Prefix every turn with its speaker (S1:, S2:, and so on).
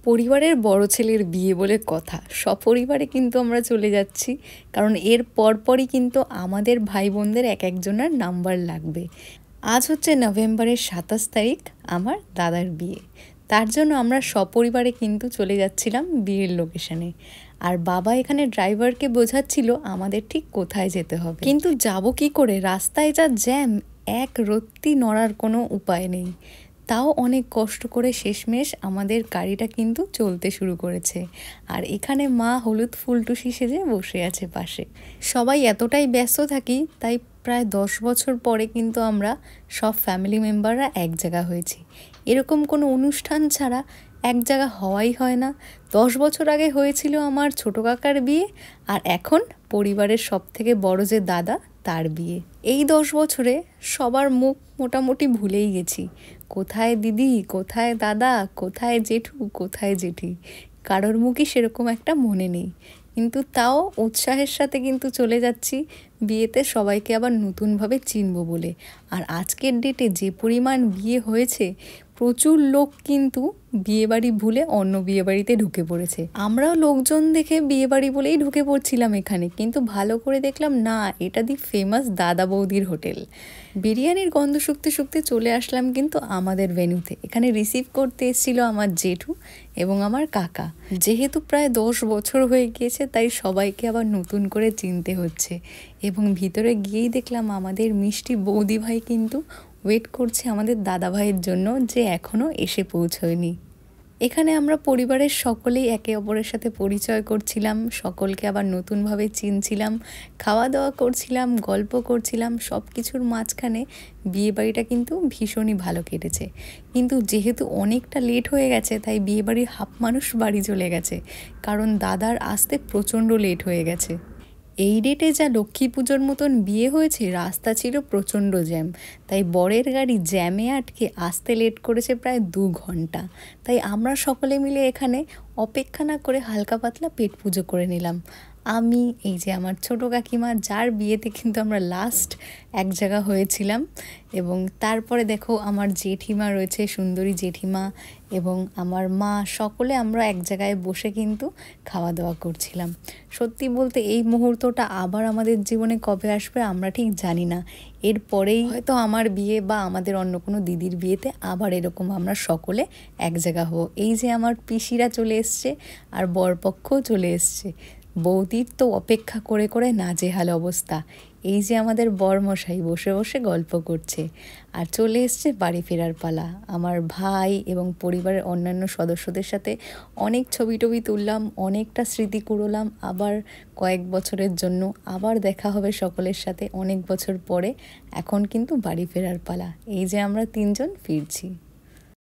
S1: পরিবারের বড় ছেলের বিয়ে বলে কথা, সপরিবারে কিন্তু আমরা চলে যাচ্ছি। কারণ এর পরপরই কিন্তু আমাদের ভাই বোনদের এক একজনের নাম্বার লাগবে। আজ হচ্ছে নভেম্বরের 27 তারিখ, আমার দাদার বিয়ে। তার জন্য আমরা সপরিবারে কিন্তু চলে যাচ্ছিলাম বিয়ের লোকেশনে। আর বাবা এখানে ড্রাইভারকে বোঝাচ্ছিল আমাদের ঠিক কোথায় যেতে হবে। কিন্তু যাব কি করে, রাস্তায় যা জ্যাম, এক রত্তি নড়ার কোনো উপায় নেই। তাও অনেক কষ্ট করে শেষমেশ আমাদের গাড়িটা কিন্তু চলতে শুরু করেছে। আর এখানে মা হলুদ ফুলটুসি সেজে বসে আছে পাশে। সবাই এতটাই ব্যস্ত থাকি, তাই প্রায় 10 বছর পরে কিন্তু আমরা সব ফ্যামিলি মেম্বাররা এক জায়গা হয়েছি। এরকম কোনো অনুষ্ঠান ছাড়া এক জায়গা হওয়াই হয় না। 10 বছর আগে হয়েছিল আমার ছোটো কাকার বিয়ে, আর এখন পরিবারের সব থেকে বড় যে দাদা, তার বিয়ে। এই 10 বছরে সবার মুখ মোটামুটি ভুলেই গেছি। কোথায় দিদি, কোথায় দাদা, কোথায় জেঠু, কোথায় জেঠি, কারোর মুখই সেরকম একটা মনে নেই। কিন্তু তাও উৎসাহের সাথে কিন্তু চলে যাচ্ছি বিয়েতে, সবাইকে আবার নতুনভাবে চিনবো বলে। আর আজকের ডেটে যে পরিমাণ বিয়ে হয়েছে, প্রচুর লোক কিন্তু বিয়েবাড়ি ভুলে অন্য বিয়েবাড়িতে ঢুকে পড়েছে। আমরাও লোকজন দেখে বিয়েবাড়ি বলেই ঢুকে পড়ছিলাম এখানে, কিন্তু ভালো করে দেখলাম না, এটা দি ফেমাস দাদা বৌদির হোটেল। বিরিয়ানির গন্ধ শুকতে শুকতে চলে আসলাম কিন্তু আমাদের ভেন্যুতে। এখানে রিসিভ করতে এসেছিল আমার জেঠু এবং আমার কাকা। যেহেতু প্রায় 10 বছর হয়ে গিয়েছে, তাই সবাইকে আবার নতুন করে চিনতে হচ্ছে। এবং ভিতরে গিয়েই দেখলাম আমাদের মিষ্টি বৌদি ভাই কিন্তু ওয়েট করছে আমাদের দাদা ভাইয়ের জন্য, যে এখনও এসে পৌঁছয়নি। এখানে আমরা পরিবারের সকলেই একে অপরের সাথে পরিচয় করছিলাম, সকলকে আবার নতুনভাবে চিনছিলাম, খাওয়া দাওয়া করছিলাম, গল্প করছিলাম। সব কিছুর মাঝখানে বিয়েবাড়িটা কিন্তু ভীষণই ভালো কেটেছে। কিন্তু যেহেতু অনেকটা লেট হয়ে গেছে, তাই বিয়েবাড়ির হাফ মানুষ বাড়ি চলে গেছে, কারণ দাদার আসতে প্রচণ্ড লেট হয়ে গেছে। এই ডেটে যা লক্ষ্মী পুজোর মতন বিয়ে হয়েছে, রাস্তা ছিল প্রচণ্ড জ্যাম, তাই বরের গাড়ি জ্যামে আটকে আসতে লেট করেছে প্রায় 2 ঘন্টা। তাই আমরা সকলে মিলে এখানে অপেক্ষা না করে হালকা পাতলা পেট পুজো করে নিলাম। আমি, এই যে আমার ছোটো কাকিমা, যার বিয়েতে কিন্তু আমরা লাস্ট এক জায়গা হয়েছিলাম, এবং তারপরে দেখো আমার জেঠিমা রয়েছে, সুন্দরী জেঠিমা, এবং আমার মা, সকলে আমরা এক জায়গায় বসে কিন্তু খাওয়া দাওয়া করছিলাম। সত্যি বলতে এই মুহূর্তটা আবার আমাদের জীবনে কবে আসবে আমরা ঠিক জানি না। এরপরেই হয়তো আমার বিয়ে বা আমাদের অন্য কোনো দিদির বিয়েতে আবার এরকম আমরা সকলে এক জায়গা হব। এই যে আমার পিসিরা চলে এসছে আর বরপক্ষও চলে এসছে। বৌদির তো অপেক্ষা করে করে নাজেহাল অবস্থা। এই যে আমাদের বরমশাই বসে বসে গল্প করছে, আর চলে এসছে বাড়ি ফেরার পালা। আমার ভাই এবং পরিবারের অন্যান্য সদস্যদের সাথে অনেক ছবি টবি তুললাম, অনেকটা স্মৃতি কুড়োলাম। আবার কয়েক বছরের জন্য আবার দেখা হবে সকলের সাথে অনেক বছর পরে। এখন কিন্তু বাড়ি ফেরার পালা। এই যে আমরা 3 জন ফিরছি।